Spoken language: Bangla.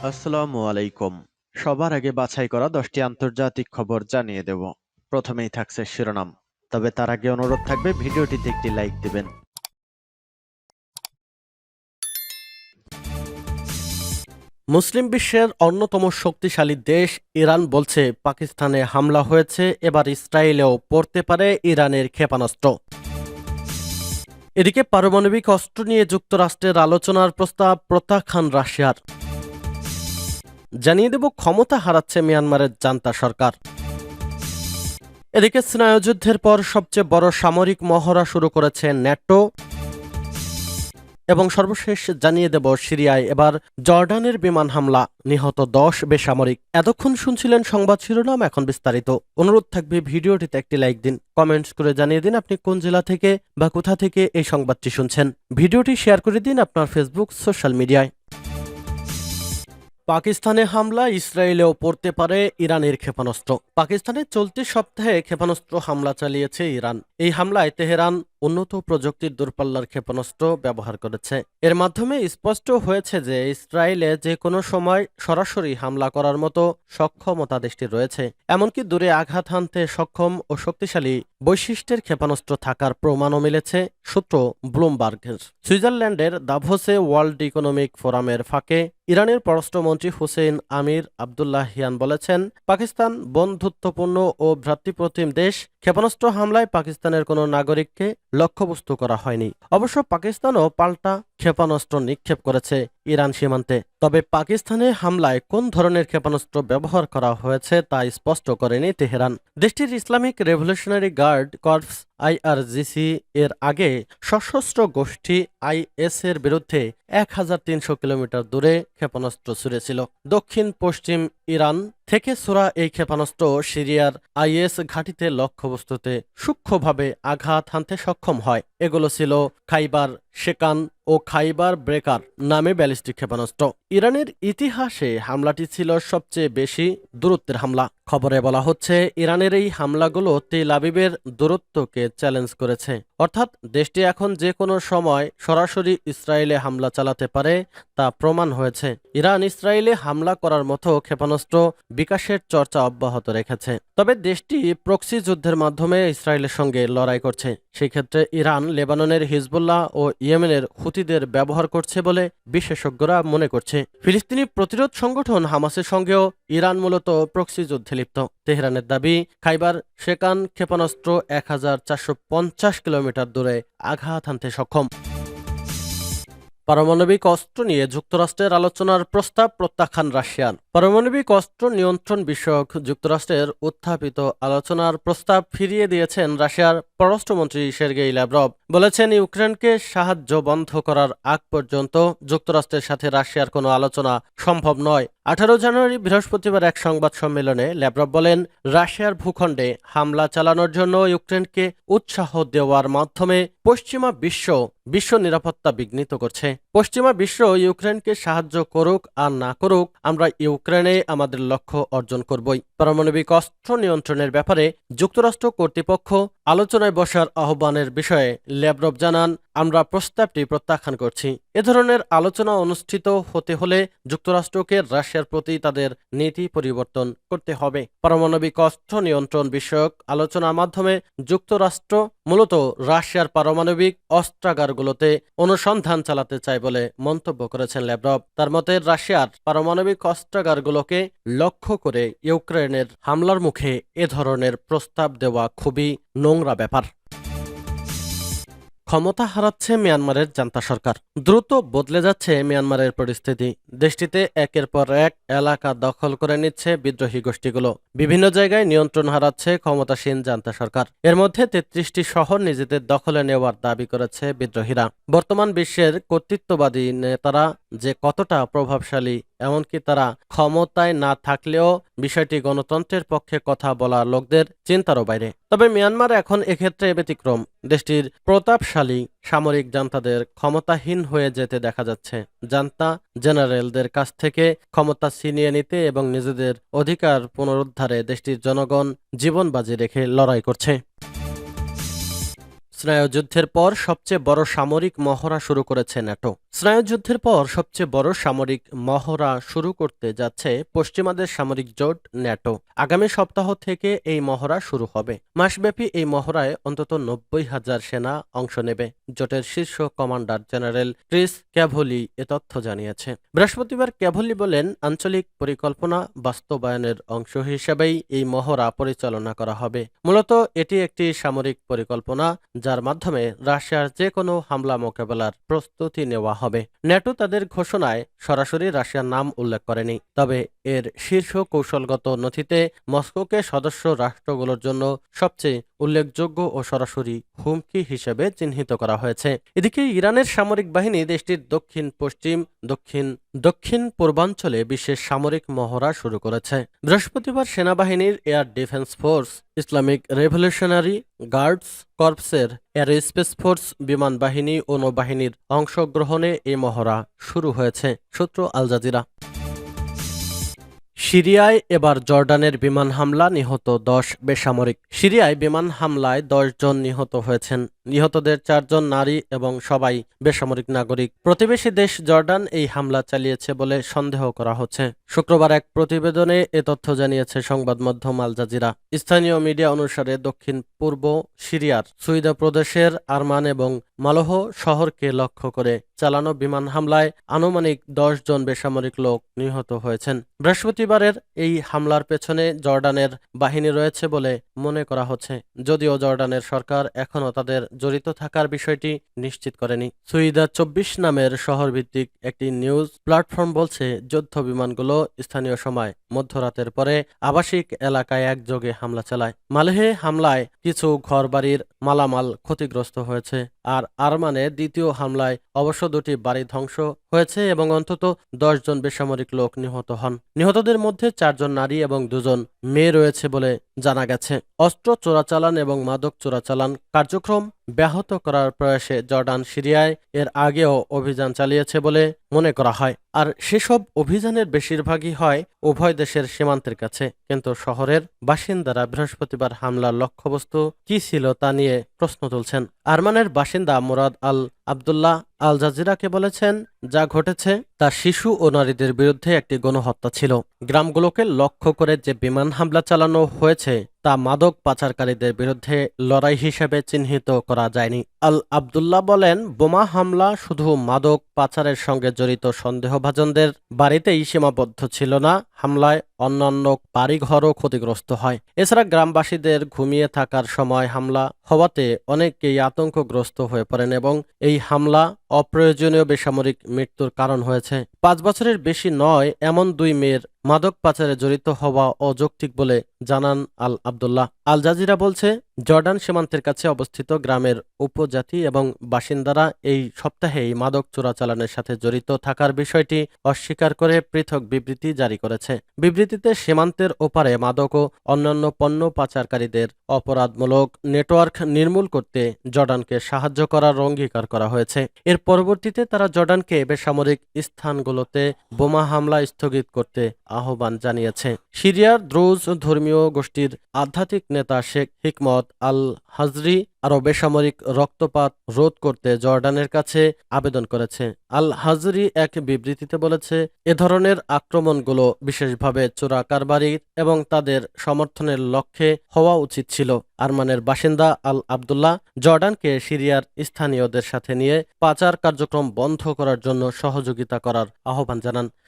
আসসালামু আলাইকুম। সবার আগে বাছাই করা 10টি আন্তর্জাতিক খবর জানিয়ে দেব। প্রথমেই থাকছে শিরোনাম। তবে তার আগে অনুরোধ থাকবে ভিডিওটিতে একটি লাইক দিবেন। মুসলিম বিশ্বের অন্যতম শক্তিশালী দেশ ইরান বলছে পাকিস্তানে হামলা হয়েছে, এবার ইসরায়েলেও পড়তে পারে ইরানের ক্ষেপণাস্ত্র। এদিকে পারমাণবিক অস্ত্র নিয়ে যুক্তরাষ্ট্রের আলোচনার প্রস্তাব প্রত্যাখ্যান রাশিয়ার। জানিয়ে দেব ক্ষমতা হারাচ্ছে মিয়ানমারের জান্তা সরকার। এদিকে স্নায়ুযুদ্ধের পর সবচেয়ে বড় সামরিক মহড়া শুরু করেছে ন্যাটো। এবং সর্বশেষ জানিয়ে দেব সিরিয়ায় এবার জর্ডানের বিমান হামলা, নিহত 10 বেসামরিক। এতক্ষণ শুনছিলেন সংবাদ শিরোনাম, এখন বিস্তারিত। অনুরোধ থাকবে ভিডিওটিতে একটি লাইক দিন, কমেন্টস করে জানিয়ে দিন আপনি কোন জেলা থেকে বা কোথা থেকে এই সংবাদটি শুনছেন। ভিডিওটি শেয়ার করে দিন আপনার ফেসবুক সোশ্যাল মিডিয়ায়। পাকিস্তানে হামলা, ইসরায়েলেও পড়তে পারে ইরানের ক্ষেপণাস্ত্র। পাকিস্তানে চলতি সপ্তাহে ক্ষেপণাস্ত্র হামলা চালিয়েছে ইরান। এই হামলায় তেহরান উন্নত প্রযুক্তির দূরপাল্লার ক্ষেপণাস্ত্র ব্যবহার করেছে। এর মাধ্যমে স্পষ্ট হয়েছে যে ইসরায়েলে যে কোনো সময় সরাসরি হামলা করার মতো সক্ষমতা দেশটির রয়েছে। এমনকি দূরে আঘাত হানতে সক্ষম ও শক্তিশালী বৈশিষ্ট্যের ক্ষেপণাস্ত্র থাকার প্রমাণও মিলেছে, সূত্র ব্লুমবার্গের। সুইজারল্যান্ডের দাভোসে ওয়ার্ল্ড ইকোনমিক ফোরামের ফাঁকে ইরানের পররাষ্ট্রমন্ত্রী হুসেইন আমির আবদুল্লাহিয়ান বলেছেন, পাকিস্তান বন্ধুত্বপূর্ণ ও ভ্রাতৃপ্রতিম দেশ। ক্ষেপণাস্ত্র হামলায় পাকিস্তানের কোনো নাগরিককে লক্ষ্যবস্তু করা হয়নি। অবশ্য পাকিস্তানও পাল্টা ক্ষেপণাস্ত্র নিক্ষেপ করেছে ইরান সীমান্তে। তবে পাকিস্তানে হামলায় কোন ধরনের ক্ষেপণাস্ত্র ব্যবহার করা হয়েছে তা স্পষ্ট করেনি তেহরান। দেশটির Islamic Revolutionary Guard Corps IRGC এর আগে সশস্ত্র গোষ্ঠী IS এর বিরুদ্ধে 1300 কিলোমিটার দূরে ক্ষেপণাস্ত্র ছুড়েছিল। দক্ষিণ পশ্চিম ইরান থেকে ছোড়া এই ক্ষেপণাস্ত্র সিরিয়ার IS ঘাঁটিতে লক্ষ্যবস্তুতে সূক্ষ্মভাবে আঘাত হানতে সক্ষম হয়। এগুলো ছিল খাইবার শেকান ও খাইবার ব্রেকার নামে ব্যালিস্টিক ক্ষেপণাস্ত্র। ইরানের ইতিহাসে হামলাটি ছিল সবচেয়ে বেশি দূরত্বের হামলা। খবরে বলা হচ্ছে, ইরানের এই হামলাগুলো তেল আবিবের দূরত্বকে চ্যালেঞ্জ করেছে। অর্থাৎ দেশটি এখন যে কোনো সময় সরাসরি ইসরায়েলে হামলা চালাতে পারে তা প্রমাণ হয়েছে। ইরান ইসরায়েলে হামলা করার মতো ক্ষেপণাস্ত্র বিকাশের চর্চা অব্যাহত রেখেছে। তবে দেশটি প্রক্সি যুদ্ধের মাধ্যমে ইসরায়েলের সঙ্গে লড়াই করছে। সেই ক্ষেত্রে ইরান লেবাননের হিজবুল্লাহ ও ইয়েমেনের হুতিদের ব্যবহার করছে বলে বিশেষজ্ঞরা মনে করছে। ফিলিস্তিনি প্রতিরোধ সংগঠন হামাসের সঙ্গেও ইরান মূলত প্রক্সি যুদ্ধে লিপ্ত। তেহরানের দাবি, খাইবার শেকান ক্ষেপণাস্ত্র 1450 কিলোমিটার দূরে আঘাত হানতে সক্ষম। পারমাণবিক অস্ত্র নিয়ে যুক্তরাষ্ট্রের আলোচনার প্রস্তাব প্রত্যাখ্যান রাশিয়ার। পারমাণবিক অস্ত্র নিয়ন্ত্রণ বিষয়ক যুক্তরাষ্ট্রের উত্থাপিত আলোচনার প্রস্তাব ফিরিয়ে দিয়েছেন রাশিয়ার পররাষ্ট্রমন্ত্রী সের্গেই ল্যাভরভ। বলেছেন, ইউক্রেনকে সাহায্য বন্ধ করার আগ পর্যন্ত যুক্তরাষ্ট্রের সাথে রাশিয়ার কোনো আলোচনা সম্ভব নয়। 18 জানুয়ারি বৃহস্পতিবার এক সংবাদ সম্মেলনে ল্যাভরভ বলেন, রাশিয়ার ভূখণ্ডে হামলা চালানোর জন্য ইউক্রেনকে উৎসাহ দেওয়ার মাধ্যমে পশ্চিমা বিশ্ব নিরাপত্তা বিঘ্নিত করছে। পশ্চিমা বিশ্ব ইউক্রেনকে সাহায্য করুক আর না করুক, আমরা ইউক্রেনে আমাদের লক্ষ্য অর্জন করবই। পারমাণবিক অস্ত্র নিয়ন্ত্রণের ব্যাপারে যুক্তরাষ্ট্র কর্তৃপক্ষ আলোচনায় বসার আহ্বানের বিষয়ে ল্যাভরভ জানান, আমরা প্রস্তাবটি প্রত্যাখ্যান করছি। এ ধরনের আলোচনা অনুষ্ঠিত হতে হলে যুক্তরাষ্ট্রকে রাশিয়ার প্রতি তাদের নীতি পরিবর্তন করতে হবে। পারমাণবিক অস্ত্র নিয়ন্ত্রণ বিষয়ক আলোচনার মাধ্যমে যুক্তরাষ্ট্র মূলত রাশিয়ার পারমাণবিক অস্ত্রাগারগুলোতে অনুসন্ধান চালাতে চায় বলে মন্তব্য করেছেন ল্যাভরভ। তার মতে, রাশিয়ার পারমাণবিক অস্ত্রাগারগুলোকে লক্ষ্য করে ইউক্রেনের হামলার মুখে এ ধরনের প্রস্তাব দেওয়া খুবই নোংরা ব্যাপার। ক্ষমতা হারাচ্ছে মিয়ানমারের জান্তা সরকার। দ্রুত বদলে যাচ্ছে মিয়ানমারের পরিস্থিতি। দেশটিতে একের পর এক এলাকা দখল করে নিচ্ছে বিদ্রোহী গোষ্ঠীগুলো। বিভিন্ন জায়গায় নিয়ন্ত্রণ হারাচ্ছে ক্ষমতাসীন জান্তা সরকার। এর মধ্যে 33টি শহর নিজেদের দখলে নেওয়ার দাবি করেছে বিদ্রোহীরা। বর্তমান বিশ্বের কর্তৃত্ববাদী নেতারা যে কতটা প্রভাবশালী, এমনকি তারা ক্ষমতায় না থাকলেও বিষয়টি গণতন্ত্রের পক্ষে কথা বলা লোকদের চিন্তারও বাইরে। তবে মিয়ানমার এখন এক্ষেত্রে ব্যতিক্রম। দেশটির প্রতাপশালী সামরিক জান্তাদের ক্ষমতাহীন হয়ে যেতে দেখা যাচ্ছে। জান্তা জেনারেলদের কাছ থেকে ক্ষমতা ছিনিয়ে নিতে এবং নিজেদের অধিকার পুনরুদ্ধারে দেশটির জনগণ জীবন বাজি রেখে লড়াই করছে। স্নায়ুযুদ্ধের পর সবচেয়ে বড় সামরিক মহড়া শুরু করেছে ন্যাটো। স্নায়ুযুদ্ধের পর সবচেয়ে বড় সামরিক মহড়া শুরু করতে যাচ্ছে পশ্চিমাদের সামরিক জোট ন্যাটো। আগামী সপ্তাহ থেকে এই মহড়া শুরু হবে। মাসব্যাপী এই মহড়ায় অন্তত 90,000 সেনা অংশ নেবে। জোটের শীর্ষ কমান্ডার জেনারেল ক্রিস ক্যাভলি এ তথ্য জানিয়েছে। বৃহস্পতিবার ক্যাভলি বলেন, আঞ্চলিক পরিকল্পনা বাস্তবায়নের অংশ হিসেবেই এই মহড়া পরিচালনা করা হবে। মূলত এটি একটি সামরিক পরিকল্পনা যার মাধ্যমে রাশিয়ার যে কোনো হামলা মোকাবেলার প্রস্তুতি নেওয়া হবে। ন্যাটো তাদের ঘোষণায় সরাসরি রাশিয়ার নাম উল্লেখ করেনি, তবে এর শীর্ষ কৌশলগত নথিতে মস্কোকে সদস্য রাষ্ট্রগুলোর জন্য সবচেয়ে উল্লেখযোগ্য ও সরাসরি হুমকি হিসেবে চিহ্নিত করা হয়েছে। এদিকে ইরানের সামরিক বাহিনী দেশটির দক্ষিণ পশ্চিম, দক্ষিণ পূর্বাঞ্চলে বিশেষ সামরিক মহড়া শুরু করেছে। বৃহস্পতিবার সেনাবাহিনীর air defence force, Islamic revolutionary guards কর্পসের এয়ারস্পেস ফোর্স, বিমান বাহিনী ও নৌবাহিনীর অংশগ্রহণে এই মহড়া শুরু হয়েছে। সূত্র আল জাজিরা। সিরিয়ায় এবার জর্ডানের বিমান হামলা, নিহত 10 বেসামরিক। সিরিয়ায় বিমান হামলায় 10 জন নিহত হয়েছেন। নিহতদের 4 জন নারী এবং সবাই বেসামরিক নাগরিক। প্রতিবেশী দেশ জর্ডান এই হামলা চালিয়েছে বলে সন্দেহ করা হচ্ছে। শুক্রবার এক প্রতিবেদনে এ তথ্য জানিয়েছে সংবাদ মাধ্যম আল জাজিরা। স্থানীয় মিডিয়া অনুসারে দক্ষিণ পূর্ব সিরিয়ার সুইদা প্রদেশের আরমান এবং মালহ শহরকে লক্ষ্য করে চালানো বিমান হামলায় আনুমানিক 10 জন বেসামরিক লোক নিহত হয়েছেন। বৃহস্পতিবারের এই হামলার পেছনে জর্ডানের বাহিনী রয়েছে বলে মনে করা হচ্ছে, যদিও জর্ডানের সরকার এখনও তাদের জড়িত থাকার বিষয়টি নিশ্চিত করেনি। সুইদা 24 নামের শহরভিত্তিক একটি নিউজ প্ল্যাটফর্ম বলছে, যুদ্ধ বিমানগুলো স্থানীয় সময় মধ্যরাতের পরে আবাসিক এলাকায় একযোগে হামলা চালায়। মালেহে হামলায় কিছু ঘরবাড়ির মালামাল ক্ষতিগ্রস্ত হয়েছে, আর আরমানে দ্বিতীয় হামলায় অবশ্য 2টি বাড়ি ধ্বংস হয়েছে এবং অন্তত 10 জন বেসামরিক লোক নিহত হন। নিহতদের মধ্যে 4 জন নারী এবং 2 জন মেয়ে রয়েছে বলে জানা গেছে। অস্ত্র চোরাচালান এবং মাদক চোরাচালান কার্যক্রম ব্যাহত করার প্রয়াসে জর্ডান সিরিয়ায় এর আগেও অভিযান চালিয়েছে বলে মনে করা হয়, আর সেসব অভিযানের বেশিরভাগই হয় উভয় দেশের সীমান্তের কাছে। কিন্তু শহরের বাসিন্দারা বৃহস্পতিবার হামলার লক্ষ্যবস্তু কি ছিল তা নিয়ে প্রশ্ন তুলছেন। আরমানের বাসিন্দা মুরাদ আল আবদুল্লাহ আল জাজিরাকে বলেছেন, যা ঘটেছে তা শিশু ও নারীদের বিরুদ্ধে একটি গণহত্যা ছিল। গ্রামগুলোকে লক্ষ্য করে যে বিমান হামলা চালানো হয়েছে তা মাদক পাচারকারীদের বিরুদ্ধে লড়াই হিসেবে চিহ্নিত করা যায়নি। আল আবদুল্লাহ বলেন, বোমা হামলা শুধু মাদক পাচারের সঙ্গে জড়িত সন্দেহভাজনদের বাড়িতেই সীমাবদ্ধ ছিল না, হামলায় অন্যান্য বাড়িঘরও ক্ষতিগ্রস্ত হয়। এছাড়া গ্রামবাসীদের ঘুমিয়ে থাকার সময় হামলা হওয়াতে অনেকেই আতঙ্কগ্রস্ত হয়ে পড়েন এবং এই হামলা অপ্রয়োজনীয় বেসামরিক মৃত্যুর কারণ হয়েছে। 5 বছরের বেশি নয় এমন 2 মেয়ের মাদক পাচারে জড়িত হওয়া অযৌক্তিক বলে জানান আল আবদুল্লাহ। আল জাজিরা বলছে, জর্ডান সীমান্তের কাছে অবস্থিত গ্রামের উপজাতি এবং বাসিন্দারা এই সপ্তাহেই মাদক চোরাচালানের সাথে জড়িত থাকার বিষয়টি অস্বীকার করে পৃথক বিবৃতি জারি করেছে। বিবৃতিতে সীমান্তের ওপারে মাদক ও অন্যান্য পণ্য পাচারকারীদের অপরাধমূলক নেটওয়ার্ক নির্মূল করতে জর্ডানকে সাহায্য করার অঙ্গীকার করা হয়েছে। এর পরবর্তীতে তারা জর্ডানকে বেসামরিক স্থানগুলোতে বোমা হামলা স্থগিত করতে আহ্বান জানিয়েছে। সিরিয়ার দ্রুজ ধর্মীয় গোষ্ঠীর আধ্যাত্মিক নেতা শেখ হিকমত আল হাজরি আরও বেসামরিক রক্তপাত রোধ করতে জর্ডানের কাছে আবেদন করেছে। আল হাজরি এক বিবৃতিতে বলেছে, এ ধরনের আক্রমণগুলো বিশেষভাবে চোরা কারবারির এবং তাদের সমর্থনের লক্ষ্যে হওয়া উচিত ছিল। আরমানের বাসিন্দা আল আবদুল্লাহ জর্ডানকে সিরিয়ার স্থানীয়দের সাথে নিয়ে পাচার কার্যক্রম বন্ধ করার জন্য সহযোগিতা করার আহ্বান জানান।